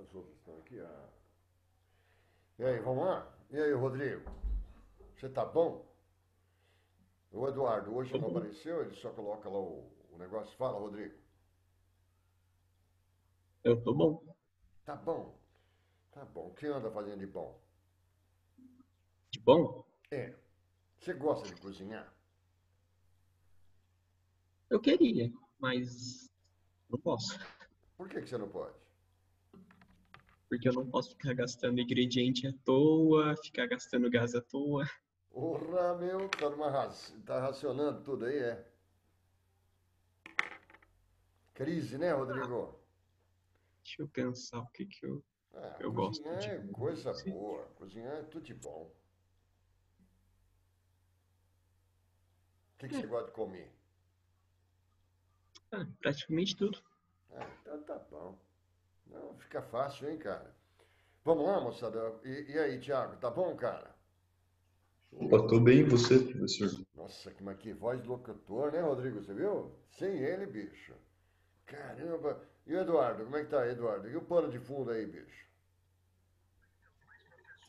As outras estão aqui. E aí, vamos lá? E aí, Rodrigo? Você tá bom? O Eduardo hoje Tô não bom. apareceu, ele só coloca lá o negócio. Fala, Rodrigo. Eu tô bom. Tá bom, tá bom. O que anda fazendo de bom? De bom? É, você gosta de cozinhar? Eu queria, mas não posso. Por que você não pode? Porque eu não posso ficar gastando ingrediente à toa, ficar gastando gás à toa. Porra, meu, tá racionando tudo aí, é? Crise, né, Ah, Rodrigo? deixa eu pensar o que que Ah, eu gosto cozinhar de é coisa fazer. boa. Cozinhar é tudo de bom. O que você É, gosta de comer? praticamente tudo. Ah, então tá bom. Não, fica fácil, hein, cara? Vamos lá, moçada. E aí, Thiago, tá bom, cara? Opa, tô bem, e você, professor? Nossa, mas que voz de locutor, né, Rodrigo? Você viu? Sem ele, bicho. Caramba. E o Eduardo, como é que tá, Eduardo? E o pano de fundo aí, bicho?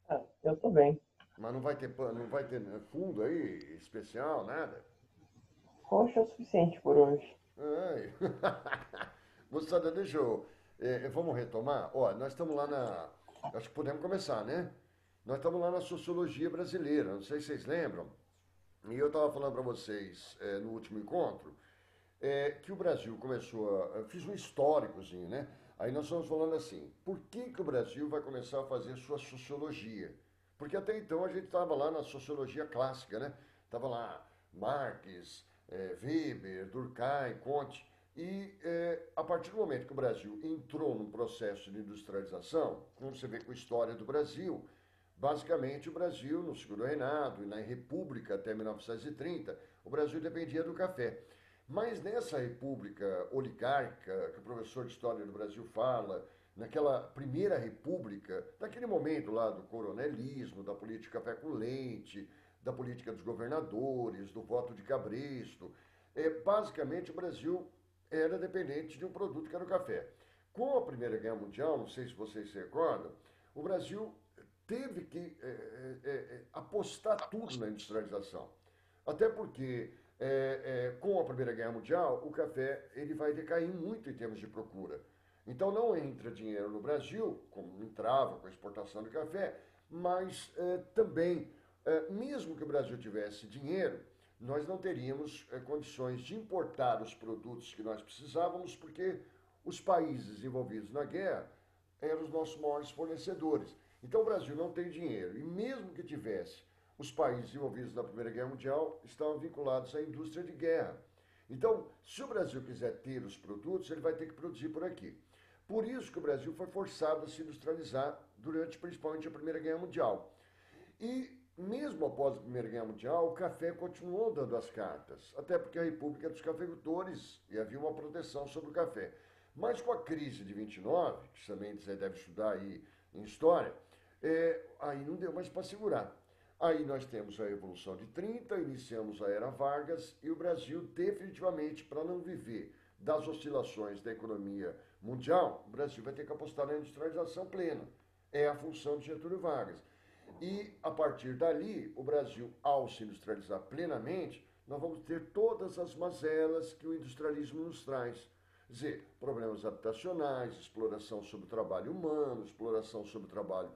Ah, eu tô bem. Mas não vai ter pano, não vai ter fundo aí especial, nada? Roxo é o suficiente por hoje. Ai. Moçada, deixa eu. Vamos retomar? Ó, nós estamos lá na. Acho que podemos começar, né? Nós estamos lá na sociologia brasileira, não sei se vocês lembram. E eu estava falando para vocês no último encontro que o Brasil começou a. Fiz um históricozinho, né? Aí nós estamos falando assim: por que, que o Brasil vai começar a fazer sua sociologia? Porque até então a gente estava lá na sociologia clássica, né? Estava lá Marx, Weber, Durkheim, Comte. E a partir do momento que o Brasil entrou num processo de industrialização, como você vê com a história do Brasil, basicamente o Brasil, no segundo reinado e na República até 1930, o Brasil dependia do café. Mas nessa república oligárquica, que o professor de História do Brasil fala, naquela primeira república, naquele momento lá do coronelismo, da política café com leite, da política dos governadores, do voto de cabresto, basicamente o Brasil era dependente de um produto que era o café. Com a Primeira Guerra Mundial, não sei se vocês se recordam, o Brasil teve que apostar tudo na industrialização. Até porque, com a Primeira Guerra Mundial, o café ele vai decair muito em termos de procura. Então não entra dinheiro no Brasil, como entrava com a exportação de café, mas também, mesmo que o Brasil tivesse dinheiro, nós não teríamos condições de importar os produtos que nós precisávamos, porque os países envolvidos na guerra eram os nossos maiores fornecedores. Então o Brasil não tem dinheiro. E mesmo que tivesse, os países envolvidos na Primeira Guerra Mundial estavam vinculados à indústria de guerra. Então, se o Brasil quiser ter os produtos, ele vai ter que produzir por aqui. Por isso que o Brasil foi forçado a se industrializar durante principalmente a Primeira Guerra Mundial. E mesmo após a Primeira Guerra Mundial, o café continuou dando as cartas, até porque a República é dos cafeicultores e havia uma proteção sobre o café. Mas com a crise de 29, que também você deve estudar aí em história, aí não deu mais para segurar. Aí nós temos a Revolução de 30, iniciamos a Era Vargas e o Brasil definitivamente, para não viver das oscilações da economia mundial, o Brasil vai ter que apostar na industrialização plena. É a função de Getúlio Vargas. E a partir dali, o Brasil, ao se industrializar plenamente, nós vamos ter todas as mazelas que o industrialismo nos traz. Quer dizer, problemas habitacionais, exploração sobre o trabalho humano, exploração sobre o trabalho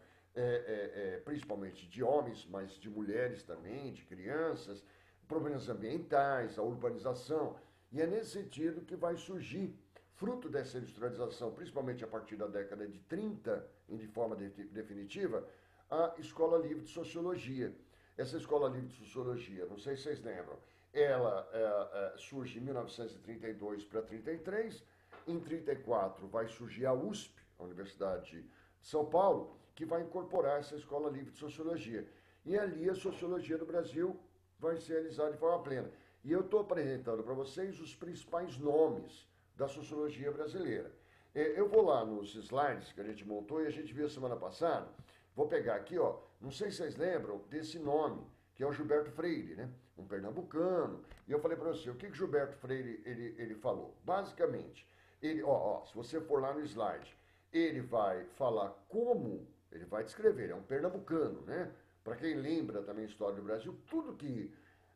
principalmente de homens, mas de mulheres também, de crianças, problemas ambientais, a urbanização. E é nesse sentido que vai surgir, fruto dessa industrialização, principalmente a partir da década de 30, de forma definitiva, a Escola Livre de Sociologia. Essa Escola Livre de Sociologia, não sei se vocês lembram, ela surge em 1932 para 33. Em 34 vai surgir a USP, a Universidade de São Paulo, que vai incorporar essa Escola Livre de Sociologia. E ali a sociologia do Brasil vai ser realizada de forma plena. E eu estou apresentando para vocês os principais nomes da sociologia brasileira. Eu vou lá nos slides que a gente montou e a gente viu semana passada. Vou pegar aqui, ó. Não sei se vocês lembram desse nome, que é o Gilberto Freire, né? Um pernambucano. E eu falei para você, o que Gilberto Freire ele falou? Basicamente, se você for lá no slide, ele vai falar como, ele vai descrever, é um pernambucano, né? Para quem lembra também a história do Brasil, tudo que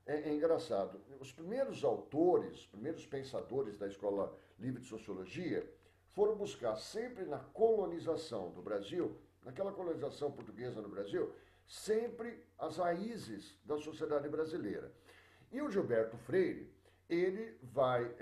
é engraçado. Os primeiros autores, os primeiros pensadores da Escola Livre de Sociologia foram buscar sempre na colonização do Brasil, naquela colonização portuguesa no Brasil, sempre as raízes da sociedade brasileira. E o Gilberto Freire, ele vai,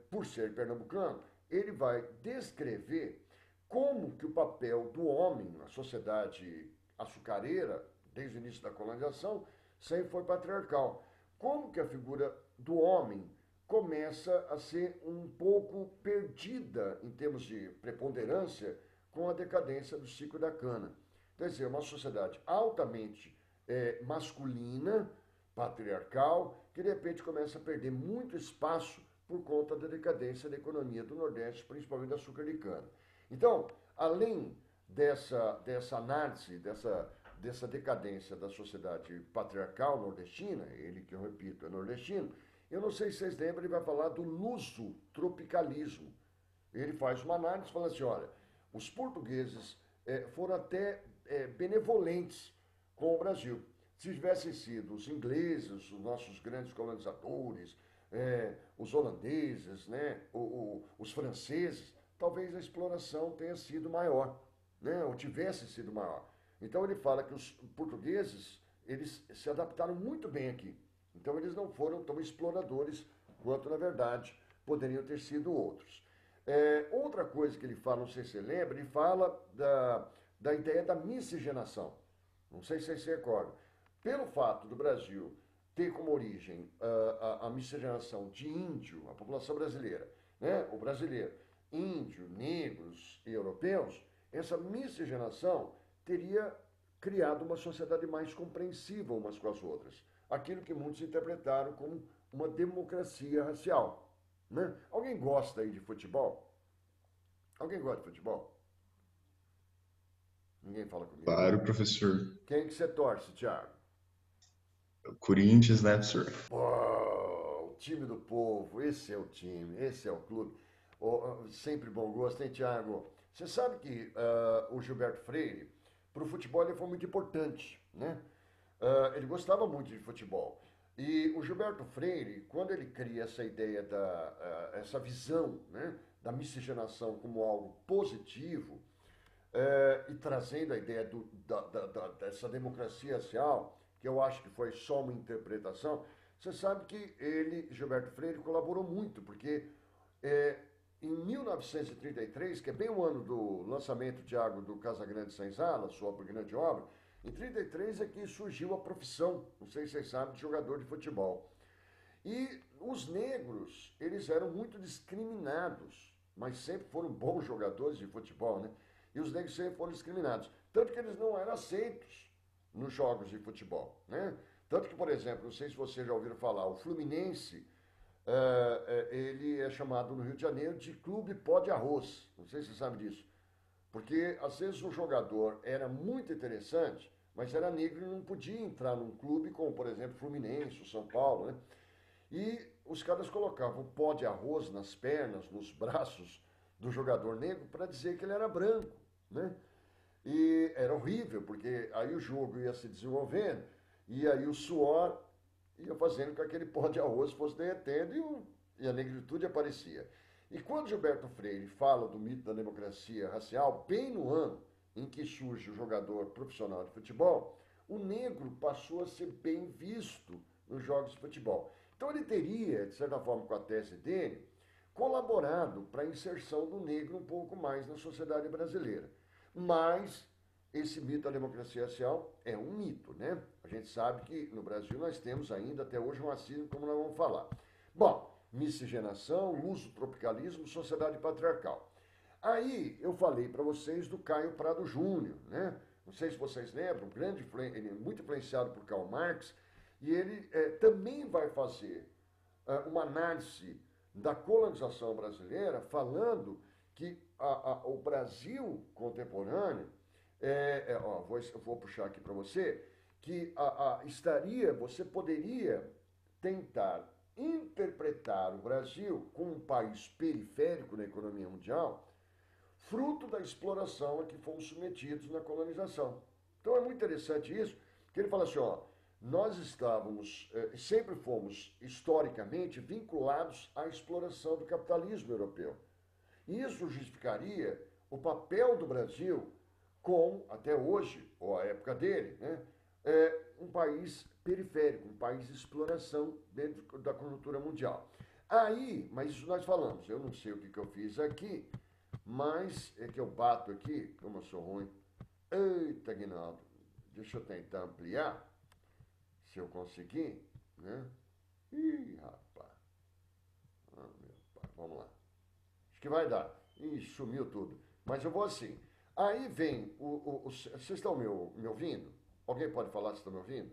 por ser pernambucano, ele vai descrever como que o papel do homem na sociedade açucareira, desde o início da colonização, sempre foi patriarcal. Como que a figura do homem começa a ser um pouco perdida em termos de preponderância com a decadência do ciclo da cana. Quer dizer, uma sociedade altamente masculina, patriarcal, que de repente começa a perder muito espaço por conta da decadência da economia do Nordeste, principalmente da açúcar de cana. Então, além dessa análise, dessa decadência da sociedade patriarcal nordestina, ele que eu repito é nordestino, eu não sei se vocês lembram, ele vai falar do luso-tropicalismo. Ele faz uma análise falando assim, olha, os portugueses foram até benevolentes com o Brasil. Se tivessem sido os ingleses, os nossos grandes colonizadores, os holandeses, né, os franceses, talvez a exploração tenha sido maior, né, ou tivesse sido maior. Então ele fala que os portugueses, eles se adaptaram muito bem aqui. Então eles não foram tão exploradores quanto, na verdade, poderiam ter sido outros. Outra coisa que ele fala, não sei se você lembra, ele fala da ideia da miscigenação. Não sei se vocês se recordam. Pelo fato do Brasil ter como origem a miscigenação de índio, a população brasileira, né? O brasileiro, índio, negros e europeus, essa miscigenação teria criado uma sociedade mais compreensiva umas com as outras. Aquilo que muitos interpretaram como uma democracia racial. Né? Alguém gosta aí de futebol? Alguém gosta de futebol? Ninguém fala comigo. Claro, professor. Quem que você torce, Thiago? Corinthians, né, professor? Pô, o time do povo, esse é o time, esse é o clube. Sempre bom gosto, hein, Thiago? Você sabe que o Gilberto Freire, para o futebol, ele foi muito importante, né? Ele gostava muito de futebol. E o Gilberto Freire, quando ele cria essa ideia, essa visão, né, da miscigenação como algo positivo, e trazendo a ideia dessa democracia racial, que eu acho que foi só uma interpretação, você sabe que ele, Gilberto Freire, colaborou muito, porque em 1933, que é bem o ano do lançamento, Thiago, do Casagrande Senzala, sua grande obra, em 1933 é que surgiu a profissão, não sei se vocês sabem, de jogador de futebol. E os negros, eles eram muito discriminados, mas sempre foram bons jogadores de futebol, né? E os negros sempre foram discriminados. Tanto que eles não eram aceitos nos jogos de futebol, né? Tanto que, por exemplo, não sei se vocês já ouviram falar, o Fluminense, ele é chamado no Rio de Janeiro de Clube Pó de Arroz. Não sei se você sabe disso. Porque, às vezes, o jogador era muito interessante, mas era negro e não podia entrar num clube como, por exemplo, Fluminense, o São Paulo, né? E os caras colocavam pó de arroz nas pernas, nos braços do jogador negro para dizer que ele era branco, né? E era horrível, porque aí o jogo ia se desenvolvendo e aí o suor ia fazendo com que aquele pó de arroz fosse derretendo e a negritude aparecia. E quando Gilberto Freire fala do mito da democracia racial, bem no ano em que surge o jogador profissional de futebol, o negro passou a ser bem visto nos jogos de futebol. Então ele teria, de certa forma, com a tese dele, colaborado para a inserção do negro um pouco mais na sociedade brasileira. Mas esse mito da democracia racial é um mito, né? A gente sabe que no Brasil nós temos ainda até hoje um racismo, como nós vamos falar. Bom, miscigenação, luso-tropicalismo, sociedade patriarcal. Aí eu falei para vocês do Caio Prado Júnior, né? Não sei se vocês lembram, ele é muito influenciado por Karl Marx, e ele também vai fazer uma análise da colonização brasileira, falando que o Brasil contemporâneo, vou puxar aqui para você, que você poderia tentar interpretar o Brasil como um país periférico na economia mundial, fruto da exploração a que fomos submetidos na colonização. Então é muito interessante isso, que ele fala assim, ó, nós estávamos, sempre fomos historicamente vinculados à exploração do capitalismo europeu. E isso justificaria o papel do Brasil como, até hoje, ou a época dele, né, um país periférico, um país de exploração dentro da conjuntura mundial. Aí, mas isso nós falamos, eu não sei o que eu fiz aqui, mas é que eu bato aqui, como eu sou ruim. Eita, Guinaldo, deixa eu tentar ampliar, se eu conseguir, né? Ih, rapaz. Ah, meu pai, vamos lá. Acho que vai dar. Ih, sumiu tudo. Mas eu vou assim. Aí vem vocês estão me ouvindo? Alguém pode falar se estão me ouvindo?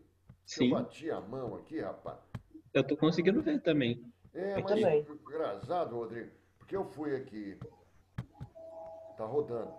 Que eu Sim, bati a mão aqui, rapaz. eu tô conseguindo ver também. É, Eu mas Aqui. também. engraçado, Rodrigo, porque eu fui aqui, tá rodando.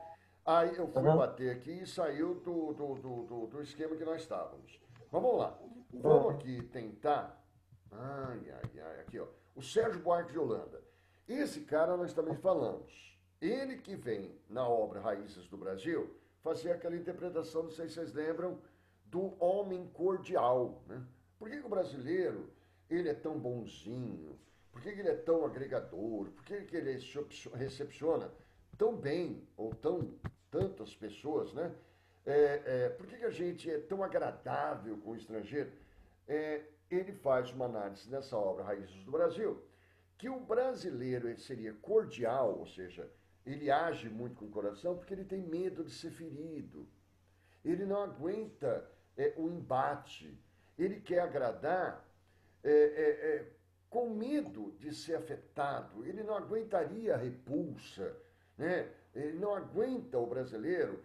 Aí eu fui Aham. bater aqui e saiu do esquema que nós estávamos. Mas vamos lá. Vamos Aham. aqui tentar. Ai, ai, ai, aqui, ó. O Sérgio Buarque de Holanda. Esse cara nós também falamos. Ele que vem na obra Raízes do Brasil fazer aquela interpretação, não sei se vocês lembram, do homem cordial, né? Por que o brasileiro ele é tão bonzinho? Por que ele é tão agregador? Por que ele recepciona tão bem ou tantas pessoas, né? Por que a gente é tão agradável com o estrangeiro? Ele faz uma análise nessa obra Raízes do Brasil, que o brasileiro ele seria cordial, ou seja, ele age muito com o coração porque ele tem medo de ser ferido. Ele não aguenta o embate. Ele quer agradar é, é, é, com medo de ser afetado. Ele não aguentaria a repulsa, né? Ele não aguenta o brasileiro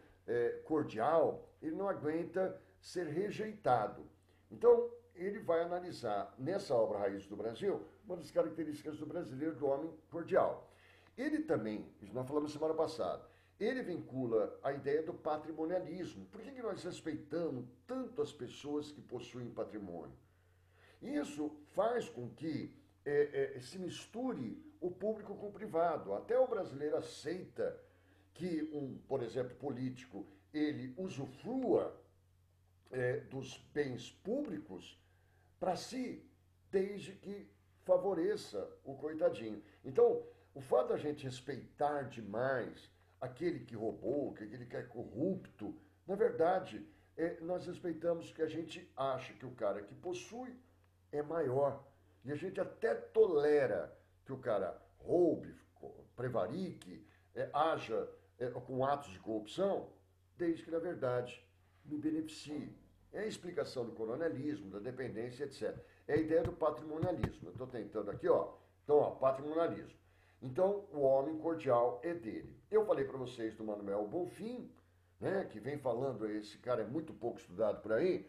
cordial, ele não aguenta ser rejeitado. Então, ele vai analisar nessa obra Raiz do Brasil uma das características do brasileiro, do homem cordial. Ele também, isso nós falamos semana passada, ele vincula a ideia do patrimonialismo. Por que nós respeitamos tanto as pessoas que possuem patrimônio? Isso faz com que se misture o público com o privado. Até o brasileiro aceita que por exemplo, político, ele usufrua dos bens públicos para si, desde que favoreça o coitadinho. Então, o fato da gente respeitar demais aquele que roubou, aquele que é corrupto, na verdade, nós respeitamos que a gente acha que o cara que possui é maior. E a gente até tolera que o cara roube, prevarique, haja com atos de corrupção, desde que, na verdade, me beneficie. É a explicação do coronelismo, da dependência, etc. É a ideia do patrimonialismo. Eu estou tentando aqui, ó. Então, ó, patrimonialismo. Então, o homem cordial é dele. Eu falei para vocês do Manuel Bonfim, né, que vem falando, esse cara é muito pouco estudado por aí,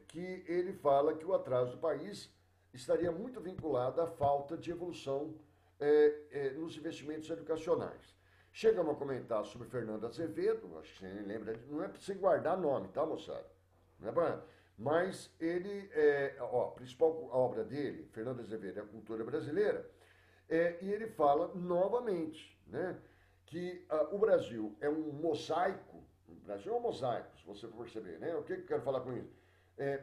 que ele fala que o atraso do país estaria muito vinculado à falta de evolução nos investimentos educacionais. Chegamos a comentar sobre Fernando Azevedo, acho que você lembra, não é para você guardar nome, tá, moçada? Não é pra... Mas ele, a principal obra dele, Fernando Azevedo, é a cultura brasileira, e ele fala novamente, né, que o Brasil é um mosaico, o Brasil é um mosaico, se você for perceber, né? O que eu quero falar com isso?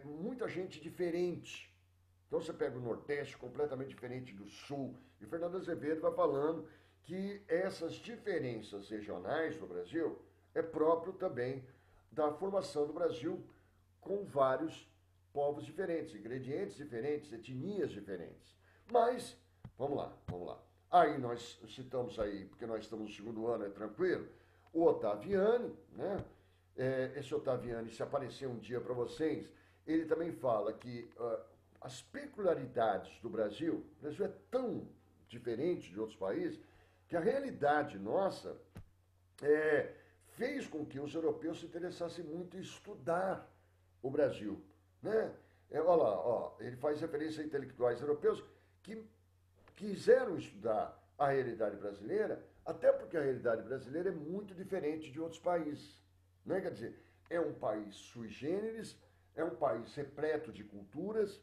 Muita gente diferente. Então você pega o Nordeste completamente diferente do Sul, e Fernando Azevedo vai falando que essas diferenças regionais do Brasil é próprio também da formação do Brasil com vários povos diferentes, ingredientes diferentes, etnias diferentes. Mas, vamos lá, vamos lá. Aí nós citamos aí, porque nós estamos no segundo ano, é tranquilo, o Ottaviani, né? Esse Ottaviani, se aparecer um dia para vocês, ele também fala que as peculiaridades do Brasil, o Brasil é tão diferente de outros países, que a realidade nossa fez com que os europeus se interessassem muito em estudar o Brasil, né? Olha lá, ó, ele faz referência a intelectuais europeus que quiseram estudar a realidade brasileira, até porque a realidade brasileira é muito diferente de outros países, né? Quer dizer, é um país sui generis, é um país repleto de culturas,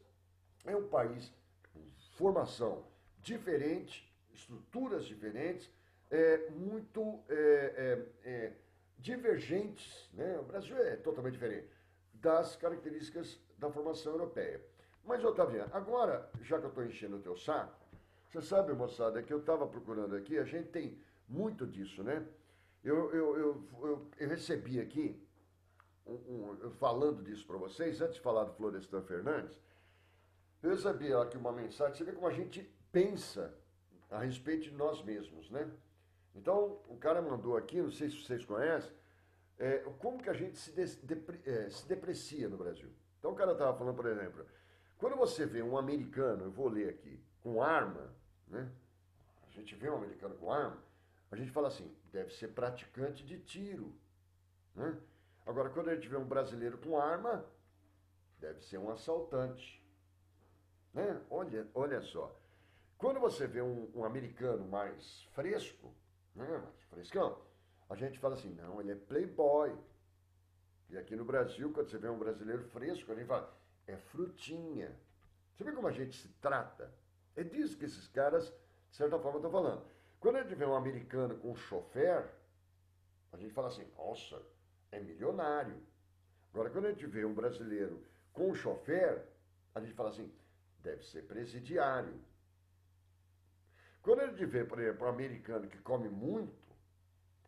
é um país com formação diferente, estruturas diferentes, muito divergentes, né? O Brasil é totalmente diferente das características da formação europeia. Mas, Otaviano, agora, já que eu estou enchendo o teu saco, você sabe, moçada, que eu estava procurando aqui, a gente tem muito disso, né? Eu recebi aqui, falando disso para vocês, antes de falar do Florestan Fernandes, eu recebi aqui uma mensagem, você vê como a gente pensa a respeito de nós mesmos, né? Então, o cara mandou aqui, não sei se vocês conhecem, como que a gente se deprecia no Brasil. Então, o cara estava falando, por exemplo, quando você vê um americano, eu vou ler aqui, com arma, né? A gente vê um americano com arma, a gente fala assim, deve ser praticante de tiro, né? Agora, quando a gente vê um brasileiro com arma, deve ser um assaltante, né? Olha só. Quando você vê um americano mais fresco, né, mais frescão, a gente fala assim, não, ele é playboy. E aqui no Brasil, quando você vê um brasileiro fresco, a gente fala, é frutinha. Você vê como a gente se trata? É disso que esses caras, de certa forma, estão falando. Quando a gente vê um americano com um chofer, a gente fala assim, nossa, é milionário. Agora, quando a gente vê um brasileiro com um chofer, a gente fala assim, deve ser presidiário. Quando a gente vê, por exemplo, um americano que come muito,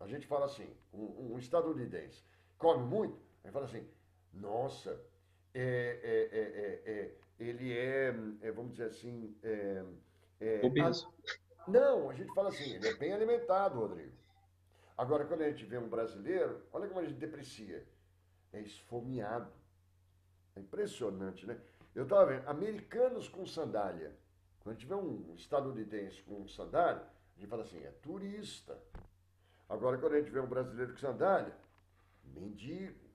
a gente fala assim, um estadunidense come muito, a gente fala assim, nossa, ele vamos dizer assim, Obeso. não, a gente fala assim, ele é bem alimentado, Rodrigo. Agora, quando a gente vê um brasileiro, olha como a gente deprecia, é esfomeado. É impressionante, né? Eu estava vendo, americanos com sandália. Quando a gente vê um estadunidense com sandália, a gente fala assim, é turista. Agora, quando a gente vê um brasileiro com sandália, mendigo.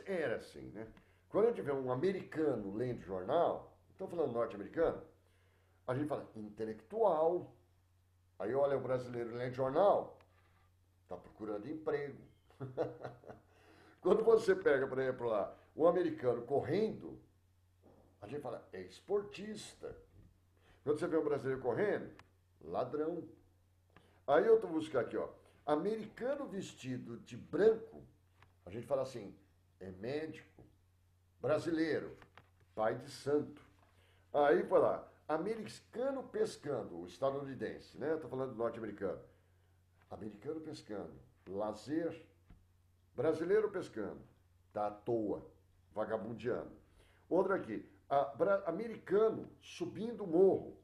Era assim, né? Quando a gente vê um americano lendo jornal, estou falando norte-americano, a gente fala intelectual. Aí olha o brasileiro lendo jornal, está procurando emprego. Quando você pega, por exemplo, lá, um americano correndo, a gente fala, é esportista. Quando você vê um brasileiro correndo, ladrão. Aí eu estou buscando aqui, ó, americano vestido de branco, a gente fala assim, é médico. Brasileiro, pai de santo. Aí vai lá, americano pescando, o estadunidense, né? Estou falando do norte-americano. Americano pescando, lazer. Brasileiro pescando, tá à toa, vagabundeando. Outra aqui, americano subindo morro,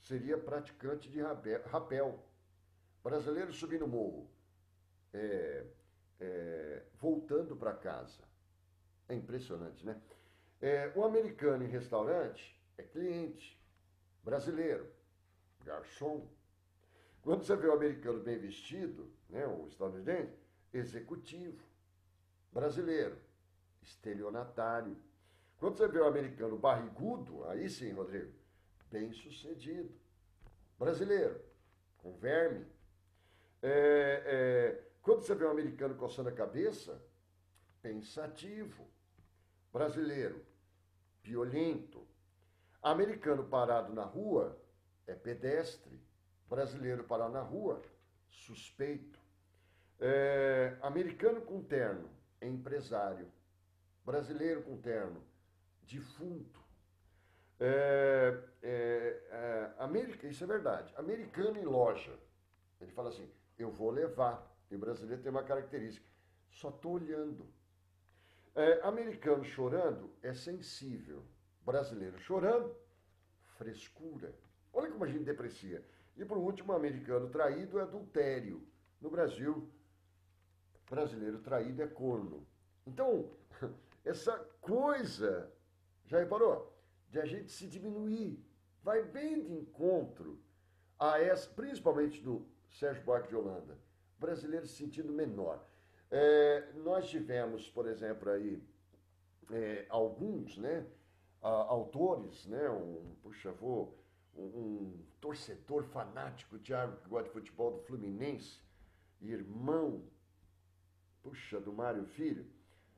seria praticante de rapel. Brasileiro subindo morro, voltando para casa. É impressionante, né? O americano em restaurante é cliente. Brasileiro, garçom. Quando você vê o americano bem vestido, né, o estadunidense, executivo. Brasileiro, estelionatário. Quando você vê o americano barrigudo, aí sim, Rodrigo, bem sucedido. Brasileiro, com verme. Quando você vê um americano coçando a cabeça, pensativo. Brasileiro, violento. Americano parado na rua é pedestre. Brasileiro parado na rua, suspeito. Americano com terno é empresário. Brasileiro com terno, defunto. Isso é verdade. Americano em loja, ele fala assim, eu vou levar. E o brasileiro tem uma característica, só estou olhando. Americano chorando é sensível. Brasileiro chorando, frescura. Olha como a gente deprecia. E por último, americano traído é adultério. No Brasil, brasileiro traído é corno. Então, essa coisa, já reparou? De a gente se diminuir. Vai bem de encontro a essa, principalmente do Sérgio Buarque de Holanda. Brasileiro se sentindo menor. Nós tivemos, por exemplo, aí, alguns, né, autores, né, um torcedor fanático, Thiago, que gosta de futebol do Fluminense, irmão, do Mário Filho,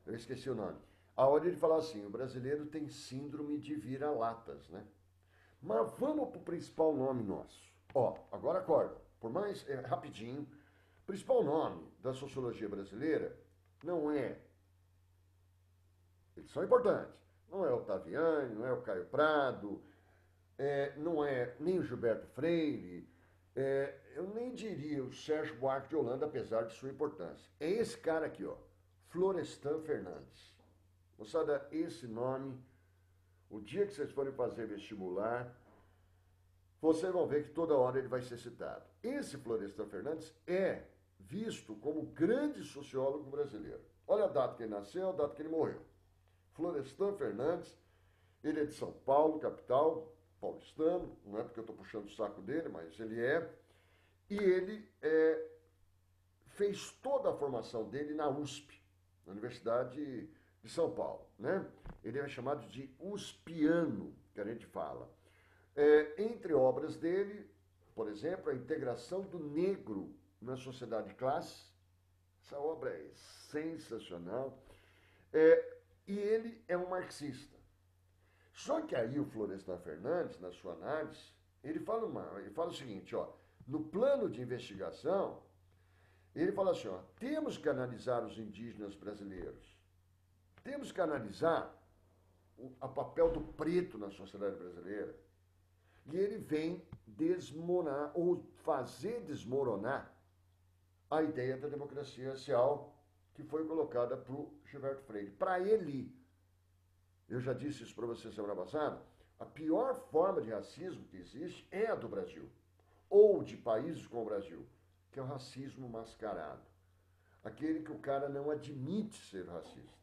eu esqueci o nome. A hora ele falou assim, o brasileiro tem síndrome de vira-latas, né? Mas vamos para o principal nome nosso. Agora acorda. por mais, rapidinho, o principal nome da sociologia brasileira não é, eles são importantes, não é o Ottaviani, não é o Caio Prado, não é nem o Gilberto Freire, eu nem diria o Sérgio Buarque de Holanda, apesar de sua importância. É esse cara aqui, ó, Florestan Fernandes. Moçada, esse nome, o dia que vocês forem fazer vestibular, vocês vão ver que toda hora ele vai ser citado. Esse Florestan Fernandes é visto como grande sociólogo brasileiro. Olha a data que ele nasceu, a data que ele morreu. Florestan Fernandes, ele é de São Paulo, capital, paulistano, não é porque eu estou puxando o saco dele, mas ele é. E ele fez toda a formação dele na USP, na Universidade de São Paulo, né? Ele é chamado de uspiano, que a gente fala. Entre obras dele, por exemplo, a integração do negro na sociedade de classe. Essa obra é sensacional. E ele é um marxista. Só que aí o Florestan Fernandes, na sua análise, ele fala o seguinte, ó, no plano de investigação, ele fala assim, ó, temos que analisar os indígenas brasileiros, temos que analisar o papel do preto na sociedade brasileira. E ele vem desmoronar, ou fazer desmoronar, a ideia da democracia racial que foi colocada para o Gilberto Freire. Para ele, eu já disse isso para você semana passada, a pior forma de racismo que existe é a do Brasil, ou de países como o Brasil, que é o racismo mascarado. Aquele que o cara não admite ser racista,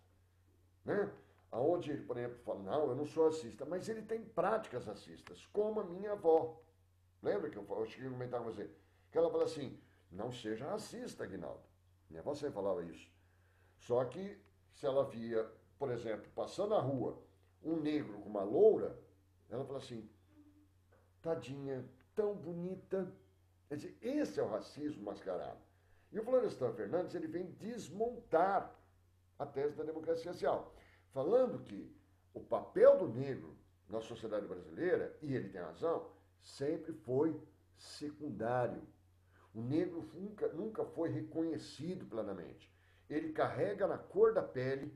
né? Onde ele, por exemplo, fala, não, eu não sou racista, mas ele tem práticas racistas, como a minha avó. Lembra que eu cheguei a comentar com você? Que ela fala assim, não seja racista, Aguinaldo. Minha avó sempre falava isso. Só que se ela via, por exemplo, passando na rua, um negro com uma loura, ela fala assim, tadinha, tão bonita. Quer dizer, esse é o racismo mascarado. E o Florestan Fernandes, ele vem desmontar a tese da democracia racial, falando que o papel do negro na sociedade brasileira, e ele tem razão, sempre foi secundário. O negro nunca foi reconhecido plenamente. Ele carrega na cor da pele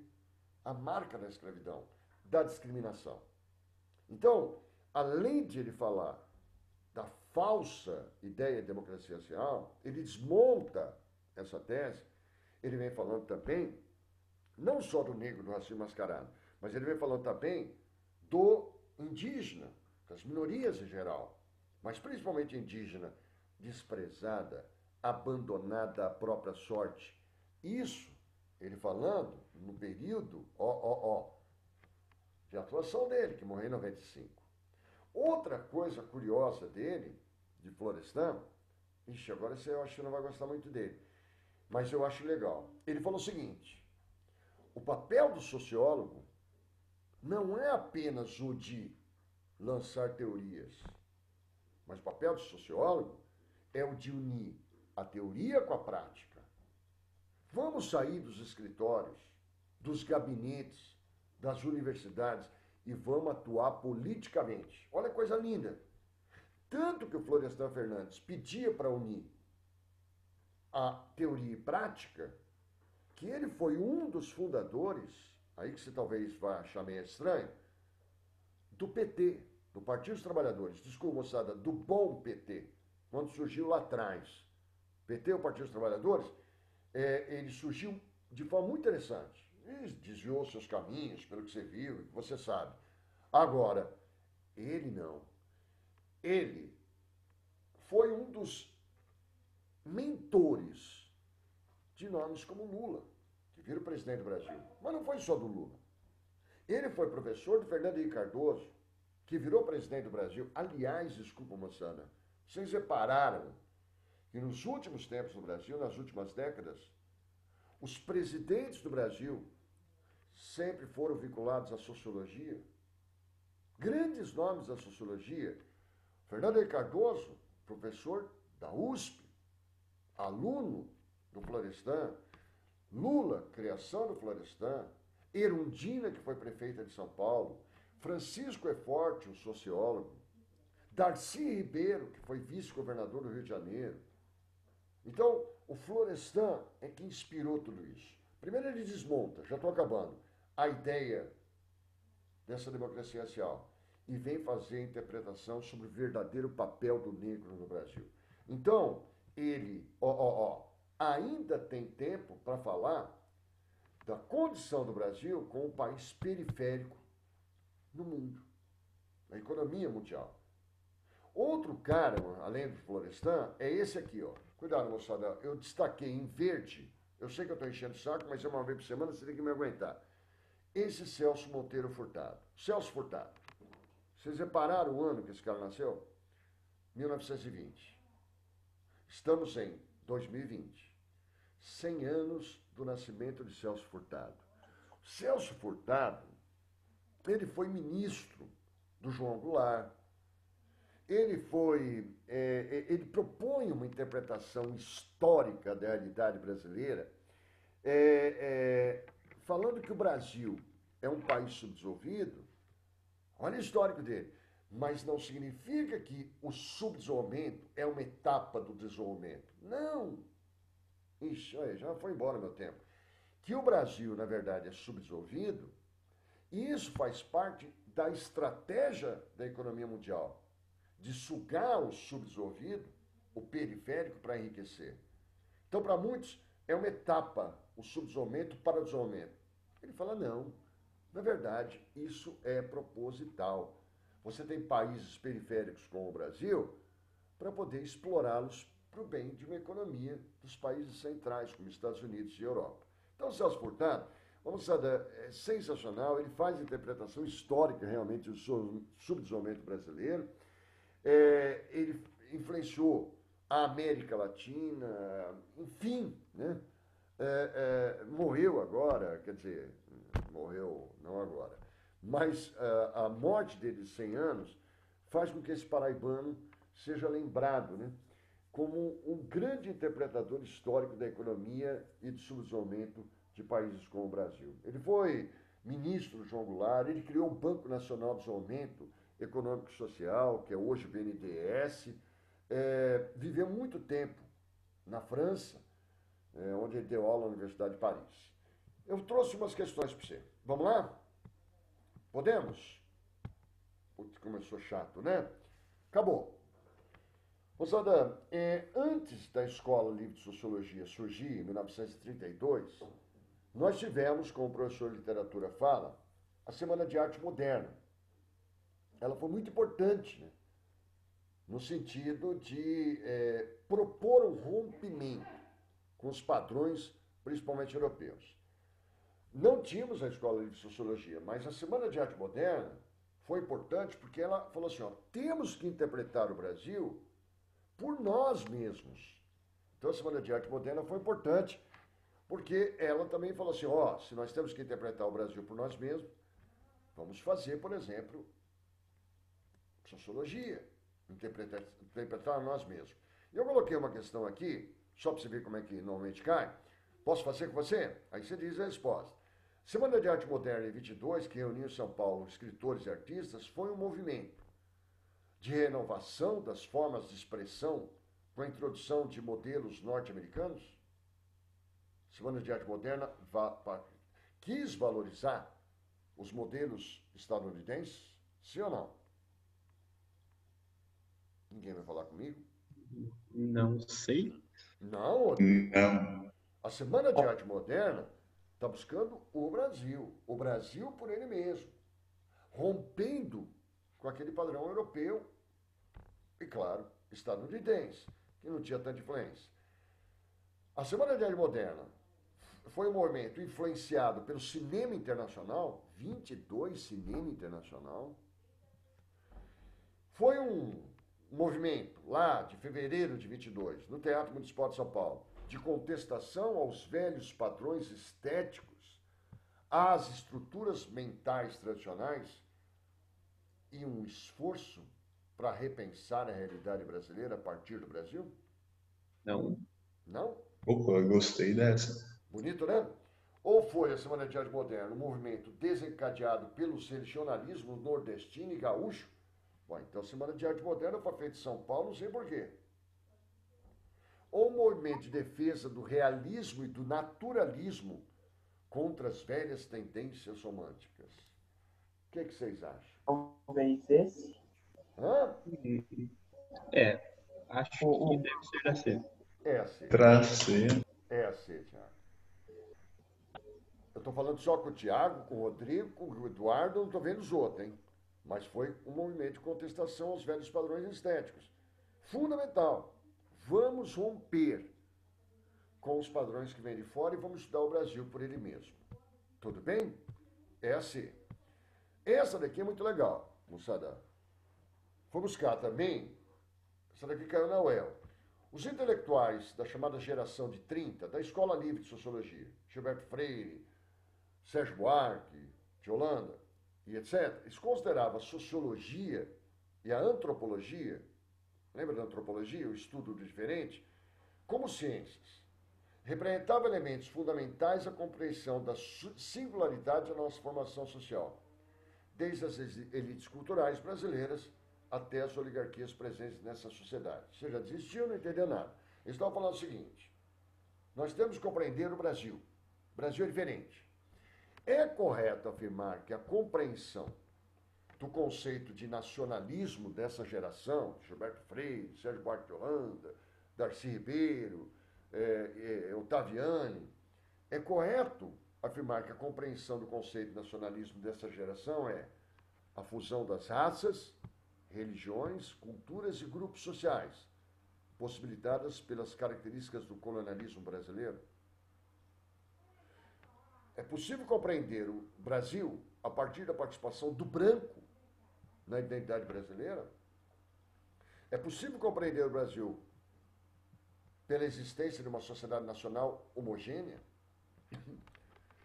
a marca da escravidão, da discriminação. Então, além de ele falar da falsa ideia de democracia racial, ele desmonta essa tese, ele vem falando também, não só do negro, do racismo mascarado, mas ele vem falando também do indígena, das minorias em geral, mas principalmente indígena, desprezada, abandonada à própria sorte. Isso, ele falando no período, de atuação dele, que morreu em 95. Outra coisa curiosa dele, de Florestan, agora você eu acho que não vai gostar muito dele, mas eu acho legal. Ele falou o seguinte, o papel do sociólogo não é apenas o de lançar teorias, mas o papel do sociólogo é o de unir a teoria com a prática. Vamos sair dos escritórios, dos gabinetes, das universidades e vamos atuar politicamente. Olha que coisa linda. Tanto que o Florestan Fernandes pedia para unir a teoria e prática, que ele foi um dos fundadores, aí que você talvez vá achar meio estranho, do PT, do Partido dos Trabalhadores, desculpa, moçada, do bom PT, quando surgiu lá atrás. PT, o Partido dos Trabalhadores, ele surgiu de forma muito interessante. Ele desviou seus caminhos, pelo que você viu, você sabe. Agora, ele não. Ele foi um dos mentores de nomes como Lula, que vira o presidente do Brasil. Mas não foi só do Lula. Ele foi professor de Fernando Henrique Cardoso, que virou presidente do Brasil. Aliás, desculpa, moçada, vocês repararam que nos últimos tempos no Brasil, nas últimas décadas, os presidentes do Brasil sempre foram vinculados à sociologia. Grandes nomes da sociologia. Fernando Henrique Cardoso, professor da USP, aluno do Florestan. Lula, criação do Florestan. Erundina, que foi prefeita de São Paulo. Francisco Eforte, o sociólogo. Darcy Ribeiro, que foi vice-governador do Rio de Janeiro. Então, o Florestan é que inspirou tudo isso. Primeiro ele desmonta, já estou acabando, a ideia dessa democracia racial e vem fazer a interpretação sobre o verdadeiro papel do negro no Brasil. Então, ele, ainda tem tempo para falar da condição do Brasil como um país periférico no mundo, na economia mundial. Outro cara, além do Florestan, é esse aqui, ó. Cuidado, moçada, eu destaquei em verde. Eu sei que eu estou enchendo o saco, mas é uma vez por semana, você tem que me aguentar. Esse Celso Monteiro Furtado. Celso Furtado. Vocês repararam o ano que esse cara nasceu? 1920. Estamos em 2020. 100 anos do nascimento de Celso Furtado. Celso Furtado, ele foi ministro do João Goulart. Ele propõe uma interpretação histórica da realidade brasileira, falando que o Brasil é um país subdesenvolvido. Olha o histórico dele. Mas não significa que o subdesenvolvimento é uma etapa do desenvolvimento. Não. Ixi, olha, já foi embora meu tempo. Que o Brasil, na verdade, é subdesenvolvido, e isso faz parte da estratégia da economia mundial, de sugar o subdesenvolvido, o periférico, para enriquecer. Então, para muitos, é uma etapa, o subdesenvolvimento para o desenvolvimento. Ele fala, não, na verdade, isso é proposital. Você tem países periféricos como o Brasil para poder explorá-los para o bem de uma economia dos países centrais, como Estados Unidos e Europa. Então, o Celso Furtado, é sensacional, ele faz interpretação histórica realmente do subdesenvolvimento brasileiro. Ele influenciou a América Latina, enfim, né? Morreu agora, quer dizer, morreu não agora, mas a morte dele de 100 anos faz com que esse paraibano seja lembrado, né, como um grande interpretador histórico da economia e do subdesenvolvimento de países como o Brasil. Ele foi ministro do João Goulart, ele criou o Banco Nacional de Desenvolvimento Econômico e Social, que é hoje o BNDES, viveu muito tempo na França, onde ele deu aula na Universidade de Paris. Eu trouxe umas questões para você. Vamos lá? Podemos? Putz, começou chato, né? Acabou. Moçada, antes da Escola Livre de Sociologia surgir, em 1932, nós tivemos, como o professor de literatura fala, a Semana de Arte Moderna. Ela foi muito importante, né? No sentido de propor um rompimento com os padrões, principalmente europeus. Não tínhamos a Escola Livre de Sociologia, mas a Semana de Arte Moderna foi importante porque ela falou assim, temos que interpretar o Brasil por nós mesmos. Então a Semana de Arte Moderna foi importante porque ela também falou assim, se nós temos que interpretar o Brasil por nós mesmos, vamos fazer, por exemplo, sociologia, interpretar nós mesmos. E eu coloquei uma questão aqui, só para você ver como é que normalmente cai. Posso fazer com você? Aí você diz a resposta. Semana de Arte Moderna em 22, que reuniu em São Paulo escritores e artistas, foi um movimento de renovação das formas de expressão com a introdução de modelos norte-americanos. Semana de Arte Moderna quis valorizar os modelos estadunidenses, sim ou não? Ninguém vai falar comigo? Não sei. Não, Não. a Semana de Arte Moderna está buscando o Brasil por ele mesmo, rompendo com aquele padrão europeu e, claro, estadunidense, que não tinha tanta influência. A Semana de Arte Moderna foi um movimento influenciado pelo cinema internacional, 22 cinema internacional. Foi um movimento lá de fevereiro de 22, no Teatro Municipal de São Paulo, de contestação aos velhos padrões estéticos, às estruturas mentais tradicionais e um esforço para repensar a realidade brasileira a partir do Brasil? Não. Não? Opa, gostei dessa. Bonito, né? Ou foi a Semana de Arte Moderna um movimento desencadeado pelo regionalismo nordestino e gaúcho? Bom, então a Semana de Arte Moderna foi feita em São Paulo, não sei porquê. ou um movimento de defesa do realismo e do naturalismo contra as velhas tendências românticas? O que vocês acham? Talvez esse. Hã? É, acho que O, deve ser da C. É a C. Pra ser. É a C, Tiago. Eu estou falando só com o Tiago, com o Rodrigo, com o Eduardo, não estou vendo os outros, hein? Mas foi um movimento de contestação aos velhos padrões estéticos. Fundamental. Vamos romper com os padrões que vêm de fora e vamos estudar o Brasil por ele mesmo. Tudo bem? É a C. Essa daqui é muito legal, moçada. Vou buscar também, essa daqui caiu na UEL. Os intelectuais da chamada geração de 30, da Escola Livre de Sociologia, Gilberto Freire, Sérgio Buarque, de Holanda e etc., eles consideravam a sociologia e a antropologia, lembra da antropologia, o estudo do diferente, como ciências. Representava elementos fundamentais à compreensão da singularidade da nossa formação social, desde as elites culturais brasileiras até as oligarquias presentes nessa sociedade. Você já desistiu, não entendeu nada. Eles estavam falando o seguinte: nós temos que compreender o Brasil. O Brasil é diferente. É correto afirmar que a compreensão do conceito de nacionalismo dessa geração, Gilberto Freire, Sérgio Buarque de Holanda, Darcy Ribeiro, Ottaviani, é correto afirmar que a compreensão do conceito de nacionalismo dessa geração é a fusão das raças, religiões, culturas e grupos sociais, possibilitadas pelas características do colonialismo brasileiro? É possível compreender o Brasil a partir da participação do branco na identidade brasileira? É possível compreender o Brasil pela existência de uma sociedade nacional homogênea?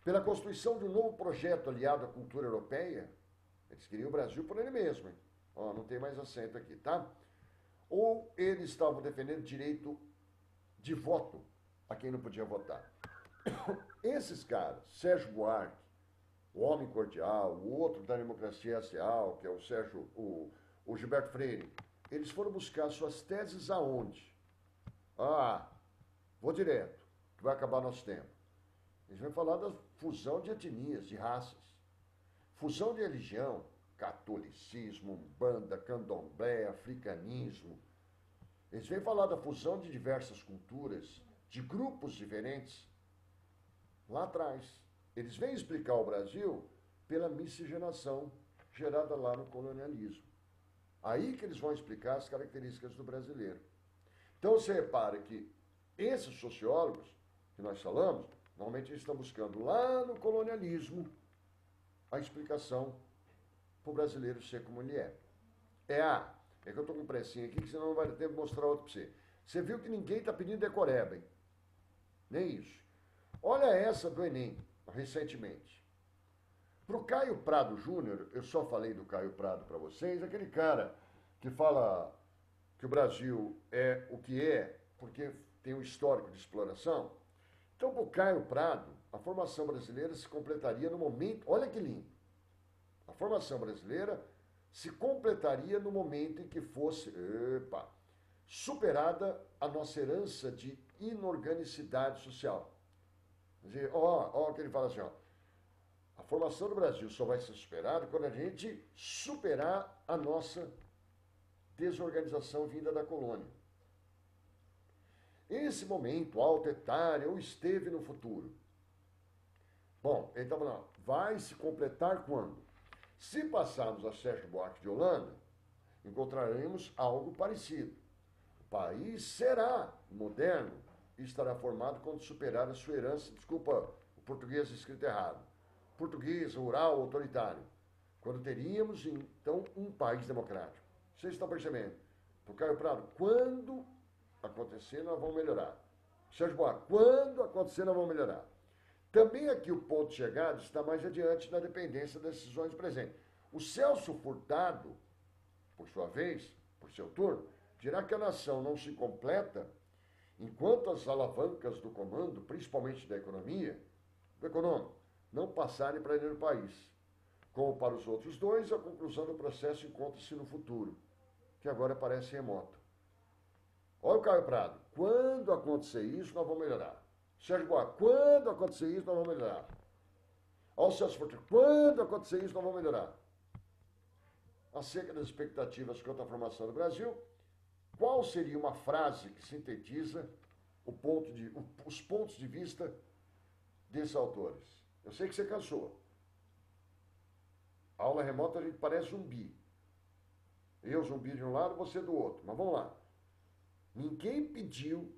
Pela constituição de um novo projeto aliado à cultura europeia? Eles queriam o Brasil por ele mesmo, hein? Ó, não tem mais acento aqui, tá? Ou eles estavam defendendo direito de voto a quem não podia votar? Esses caras, Sérgio Buarque, o Homem Cordial, o outro da Democracia Racial, que é o o Gilberto Freire, eles foram buscar suas teses aonde? Ah, vou direto, que vai acabar nosso tempo. Eles vão falar da fusão de etnias, de raças, fusão de religião, catolicismo, umbanda, candomblé, africanismo. Eles vêm falar da fusão de diversas culturas, de grupos diferentes. Lá atrás, eles vêm explicar o Brasil pela miscigenação gerada lá no colonialismo. Aí que eles vão explicar as características do brasileiro. Então você repara que esses sociólogos que nós falamos, normalmente eles estão buscando lá no colonialismo a explicação para o brasileiro ser como ele é. É que eu estou com pressinha aqui, que senão não vai ter tempo de mostrar outro para você. Você viu que ninguém está pedindo decoreba, hein? Nem isso. Olha essa do Enem, recentemente. Para o Caio Prado Júnior, eu só falei do Caio Prado para vocês, aquele cara que fala que o Brasil é o que é, porque tem um histórico de exploração. Então, para o Caio Prado, a formação brasileira se completaria no momento... Olha que lindo! A formação brasileira se completaria no momento em que fosse superada a nossa herança de inorganicidade social. Quer dizer, ó, que ele fala assim, ó, a formação do Brasil só vai ser superada quando a gente superar a nossa desorganização vinda da colônia. Esse momento alto-etário ou esteve no futuro. Bom, ele está falando, vai se completar quando? Se passarmos a Sérgio Buarque de Holanda, encontraremos algo parecido. O país será moderno e estará formado quando superar a sua herança, desculpa o português escrito errado, português, rural, autoritário, quando teríamos, então, um país democrático. Vocês estão percebendo? Para o Caio Prado, quando acontecer, nós vamos melhorar. Sérgio Buarque, quando acontecer, nós vamos melhorar. Também aqui o ponto de chegada está mais adiante na dependência das decisões presentes. O Celso Furtado, por sua vez, por seu turno, dirá que a nação não se completa enquanto as alavancas do comando, principalmente da economia, do econômico, não passarem para ele no país. Como para os outros dois, a conclusão do processo encontra-se no futuro, que agora parece remoto. Olha o Caio Prado. Quando acontecer isso, nós vamos melhorar. Sérgio Buarque, quando acontecer isso, nós vamos melhorar. Olha o Celso Portiolli, quando acontecer isso, nós vamos melhorar. Acerca das expectativas quanto à formação do Brasil, qual seria uma frase que sintetiza os pontos de vista desses autores? Eu sei que você cansou. A aula remota a gente parece zumbi. Eu zumbi de um lado, você do outro. Mas vamos lá. Ninguém pediu,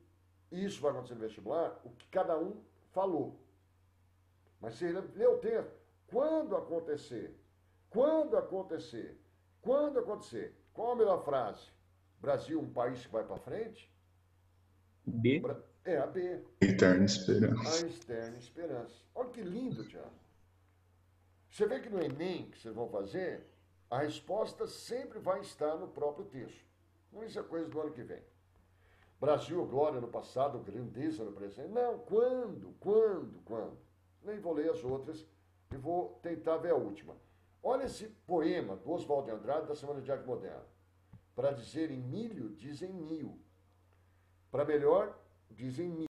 isso vai acontecer no vestibular, o que cada um falou. Mas você leu o texto. Quando acontecer? Quando acontecer? Quando acontecer? Qual a melhor frase? Brasil, um país que vai para frente? B. É a B. Eterna esperança. A externa esperança. Olha que lindo, Tiago. Você vê que no Enem que vocês vão fazer, a resposta sempre vai estar no próprio texto. Não, isso é coisa do ano que vem. Brasil, glória no passado, grandeza no presente. Não, quando? Nem vou ler as outras e vou tentar ver a última. Olha esse poema do Oswald de Andrade, da Semana de Arte Moderna. Para dizer em milho, dizem mil. Para melhor, dizem mil.